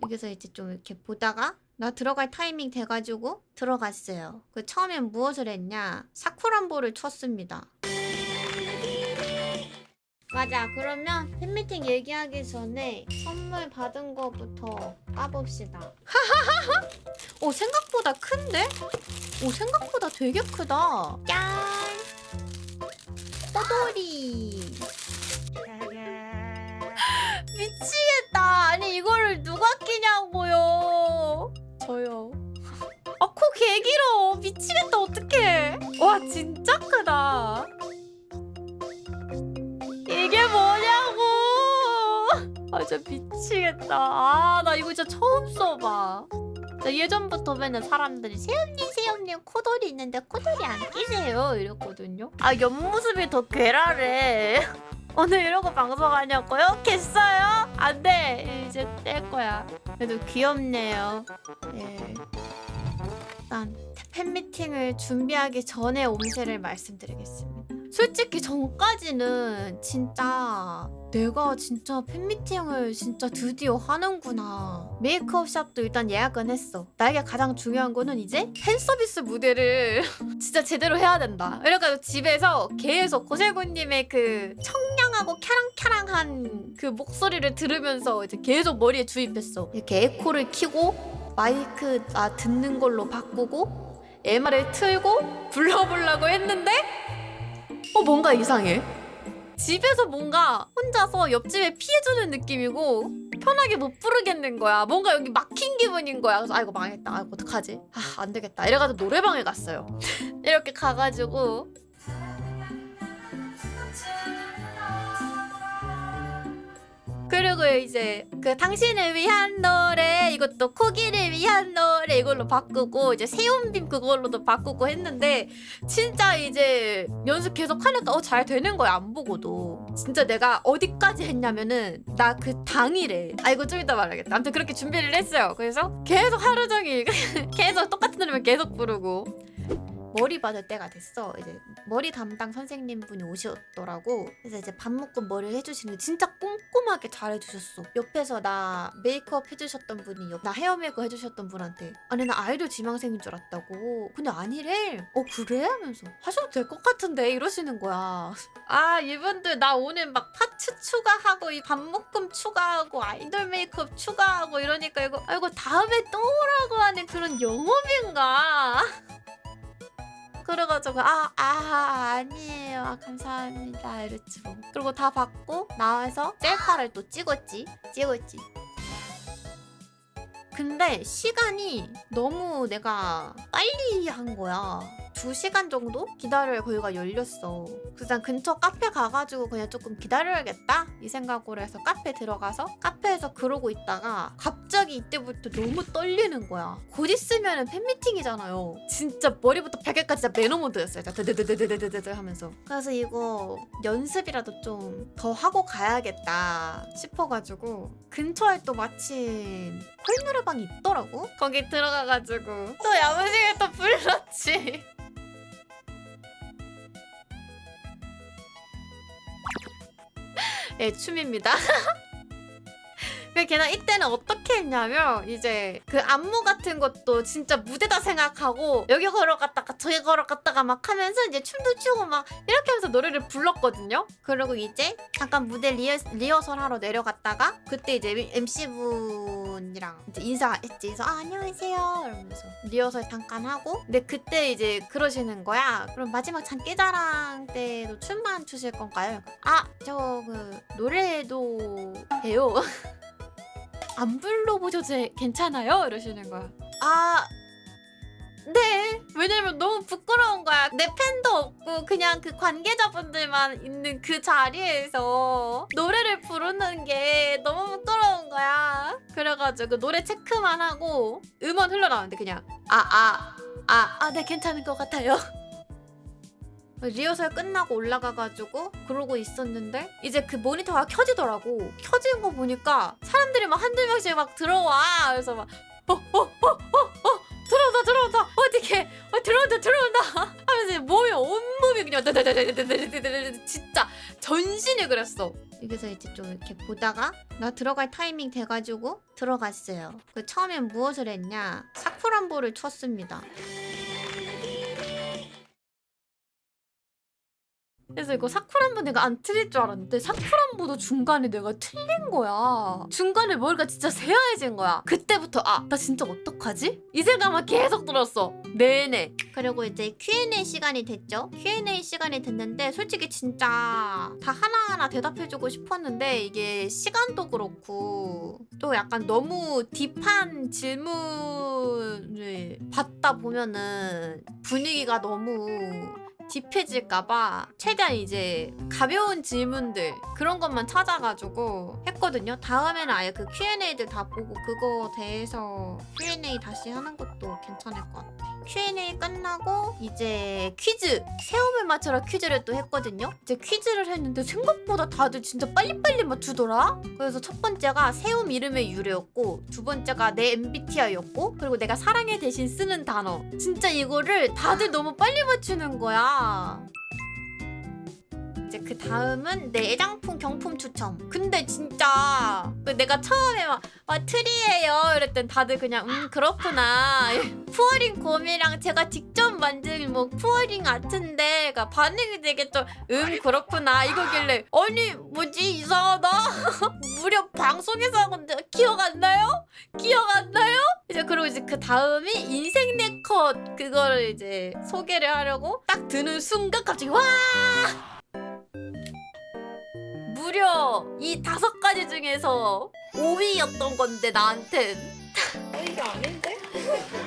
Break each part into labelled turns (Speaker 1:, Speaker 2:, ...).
Speaker 1: 여기서 이제 좀 이렇게 보다가 나 들어갈 타이밍 돼가지고 들어갔어요. 그 처음엔 무엇을 했냐? 사쿠란보를 쳤습니다. 맞아. 그러면 팬미팅 얘기하기 전에 선물 받은 거부터 까봅시다. 오, 생각보다 큰데? 오, 생각보다 되게 크다. 짠! 꼬돌이. 미치겠다. 아니 이거를 누가 끼냐고요. 저요. 아, 코 개 길어. 미치겠다. 어떡해. 와, 진짜 크다. 이게 뭐냐고. 아, 진짜 미치겠다. 아, 나 이거 진짜 처음 써봐. 나 예전부터 맨날 사람들이 세연님 코돌이 있는데 코돌이 안 끼세요 이랬거든요. 아, 옆모습이 더 괴랄해. 오늘 이러고 방송하냐고요? 겠어요? 안 돼. 이제 뗄 거야. 그래도 귀엽네요. 예. 일단 팬미팅을 준비하기 전에 옴새를 말씀드리겠습니다. 솔직히 전까지는 진짜 내가 진짜 팬미팅을 진짜 드디어 하는구나. 메이크업 샵도 일단 예약은 했어. 나에게 가장 중요한 거는 이제 팬서비스 무대를 진짜 제대로 해야 된다. 이래가지고 집에서 계속 고세구님의 그 청량하고 캬랑캬랑한 그 목소리를 들으면서 이제 계속 머리에 주입했어. 이렇게 에코를 켜고 마이크 듣는 걸로 바꾸고 MR을 틀고 불러보려고 했는데 뭔가 이상해. 집에서 뭔가 혼자서 옆집에 피해주는 느낌이고 편하게 못 부르겠는 거야. 뭔가 여기 막힌 기분인 거야. 그래서 아이고 망했다. 아이고 어떡하지? 아, 안 되겠다. 이래가지고 노래방에 갔어요. 이렇게 가가지고 그리고 이제 그 당신을 위한 노래 이것도 코기를 위한 노래 이걸로 바꾸고 이제 세운빔 그걸로도 바꾸고 했는데 진짜 이제 연습 계속 하니까 잘 되는 거야. 안 보고도 진짜 내가 어디까지 했냐면은 나 그 당일에 이거 좀 이따 말하겠다. 아무튼 그렇게 준비를 했어요. 그래서 계속 하루 종일 계속 똑같은 노래만 계속 부르고 머리 받을 때가 됐어. 이제 머리 담당 선생님분이 오셨더라고. 그래서 이제 밥 먹고 머리를 해주시는데 진짜 꼼꼼하게 잘 해주셨어. 옆에서 나 메이크업 해주셨던 분이 나 헤어 메이크업 해주셨던 분한테 아니 나 아이돌 지망생인 줄 알았다고. 근데 아니래. 그래? 하면서 하셔도 될 것 같은데 이러시는 거야. 아, 이분들 나 오늘 막 파츠 추가하고 이 밥묶음 추가하고 아이돌 메이크업 추가하고 이러니까 이거 다음에 또 오라고 하는 그런 영업인가? 그래가지고 아니에요. 감사합니다 이랬지 뭐. 그리고 다 받고 나와서 셀카를 또 찍었지. 근데 시간이 너무 내가 빨리 한 거야. 2시간 정도 기다려야 거기가 열렸어. 그래서 난 근처 카페 가가지고 그냥 조금 기다려야겠다 이 생각으로 해서 카페 들어가서 카페에서 그러고 있다가 갑자기 이때부터 너무 떨리는 거야. 곧 있으면 팬미팅이잖아요. 진짜 머리부터 발끝까지 진짜 매너 모드였어요. 드드드드드드드 하면서. 그래서 이거 연습이라도 좀 더 하고 가야겠다 싶어가지고 근처에 또 마침 콜 노래방이 있더라고. 거기 들어가가지고 또 야무지게 또 불렀지. 예, 춤입니다. 걔는 이때는 어떻게 했냐면 이제 그 안무 같은 것도 진짜 무대다 생각하고 여기 걸어갔다가 저기 걸어갔다가 막 하면서 이제 춤도 추고 막 이렇게 하면서 노래를 불렀거든요. 그리고 이제 잠깐 무대 리허설 하러 내려갔다가 그때 이제 MC분이랑 이제 인사했지. 그래서 안녕하세요 이러면서 리허설 잠깐 하고 근데 그때 이제 그러시는 거야. 그럼 마지막 장기자랑 때도 춤만 추실 건가요? 저 그 노래도 해요. 안 불러보셔도 괜찮아요? 이러시는 거야. 네. 왜냐면 너무 부끄러운 거야. 내 팬도 없고 그냥 그 관계자분들만 있는 그 자리에서 노래를 부르는 게 너무 부끄러운 거야. 그래가지고 노래 체크만 하고 음원 흘러나오는데 그냥 네 괜찮은 것 같아요. 리허설 끝나고 올라가가지고 그러고 있었는데 이제 그 모니터가 켜지더라고. 켜진 거 보니까 사람들이 막 한두 명씩 막 들어와. 그래서 막 들어 들어온다. 어떡해. 들어온다. 하면서 몸이 온몸이 그냥 진짜 전신이 그랬어. 여기서 이제 좀 이렇게 보다가 나 들어갈 타이밍 돼가지고 들어갔어요. 그 처음엔 무엇을 했냐? 사쿠란보를 쳤습니다. 그래서 이거 사쿠란보 내가 안 틀릴 줄 알았는데 사쿠란보도 중간에 내가 틀린 거야. 중간에 머리가 진짜 새하얘진 거야. 그때부터 나 진짜 어떡하지? 이 생각만 계속 들었어. 내내. 그리고 이제 Q&A 시간이 됐죠. Q&A 시간이 됐는데 솔직히 진짜 다 하나하나 대답해주고 싶었는데 이게 시간도 그렇고 또 약간 너무 딥한 질문을 받다 보면은 분위기가 너무 딥해질까봐 최대한 이제 가벼운 질문들 그런 것만 찾아가지고 했거든요. 다음에는 아예 그 Q&A들 다 보고 그거 대해서 Q&A 다시 하는 것도 괜찮을 것 같아. Q&A 끝나고 이제 퀴즈! 세움을 맞춰라 퀴즈를 또 했거든요. 이제 퀴즈를 했는데 생각보다 다들 진짜 빨리빨리 맞추더라? 그래서 첫 번째가 세움 이름의 유래였고 두 번째가 내 MBTI였고 그리고 내가 사랑해 대신 쓰는 단어. 진짜 이거를 다들 너무 빨리 맞추는 거야. 이제 그 다음은 내 애장품 경품 추첨. 근데 진짜 내가 처음에 막 트리예요 이랬더니 다들 그냥 그렇구나. 푸어링 곰이랑 제가 직접 만든 뭐 푸어링 아트인데 반응이 되게 좀 그렇구나 이거길래 아니 뭐지 이상하다. 무려 방송에서 한 건데 기억 안 나요? 이제 그리고 이제 그 다음이 인생 네컷 그거를 이제 소개를 하려고 딱 드는 순간 갑자기 와! 무려 이 5가지 중에서 5위였던 건데 나한텐.
Speaker 2: 이게 아닌데?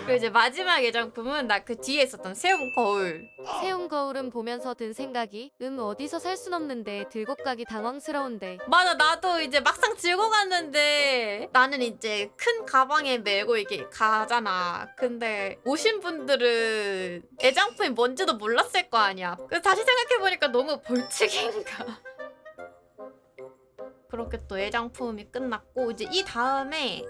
Speaker 1: 그리고 이제 마지막 애장품은 나 그 뒤에 있었던 세움 거울.
Speaker 3: 세움 거울은 보면서 든 생각이 어디서 살 순 없는데 들고 가기 당황스러운데.
Speaker 1: 맞아, 나도 이제 막상 들고 갔는데 나는 이제 큰 가방에 메고 이게 가잖아. 근데 오신 분들은 애장품이 뭔지도 몰랐을 거 아니야. 그래서 다시 생각해보니까 너무 벌칙인가. 그렇게 또 애장품이 끝났고 이제 이 다음에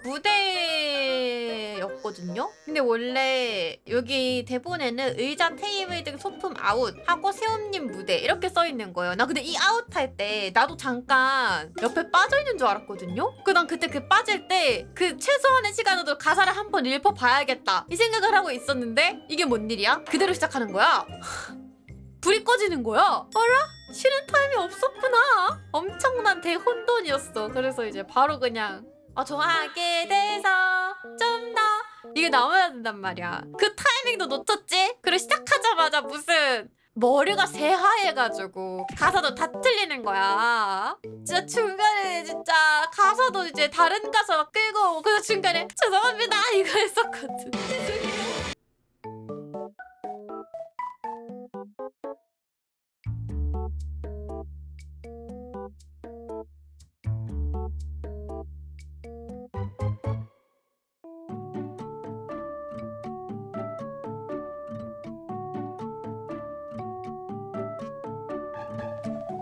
Speaker 1: 무대였거든요. 근데 원래 여기 대본에는 의자, 테이블 등 소품 아웃 하고 세움님 무대 이렇게 써 있는 거예요. 나 근데 이 아웃 할 때 나도 잠깐 옆에 빠져 있는 줄 알았거든요. 난 그때 그 빠질 때 그 최소한의 시간으로 가사를 한번 읽어봐야겠다 이 생각을 하고 있었는데 이게 뭔 일이야? 그대로 시작하는 거야. 불이 꺼지는 거야. 어라? 쉬는 타임이 없었구나. 엄청난 대혼돈이었어. 그래서 이제 바로 그냥 좋아하게 돼서 좀 더 이게 나와야 된단 말이야. 그 타이밍도 놓쳤지? 그리고 시작하자마자 무슨 머리가 새하얘가지고 가사도 다 틀리는 거야. 진짜 중간에 진짜 가사도 이제 다른 가사 끌고 오고 그래서 중간에 죄송합니다 이거 했었거든.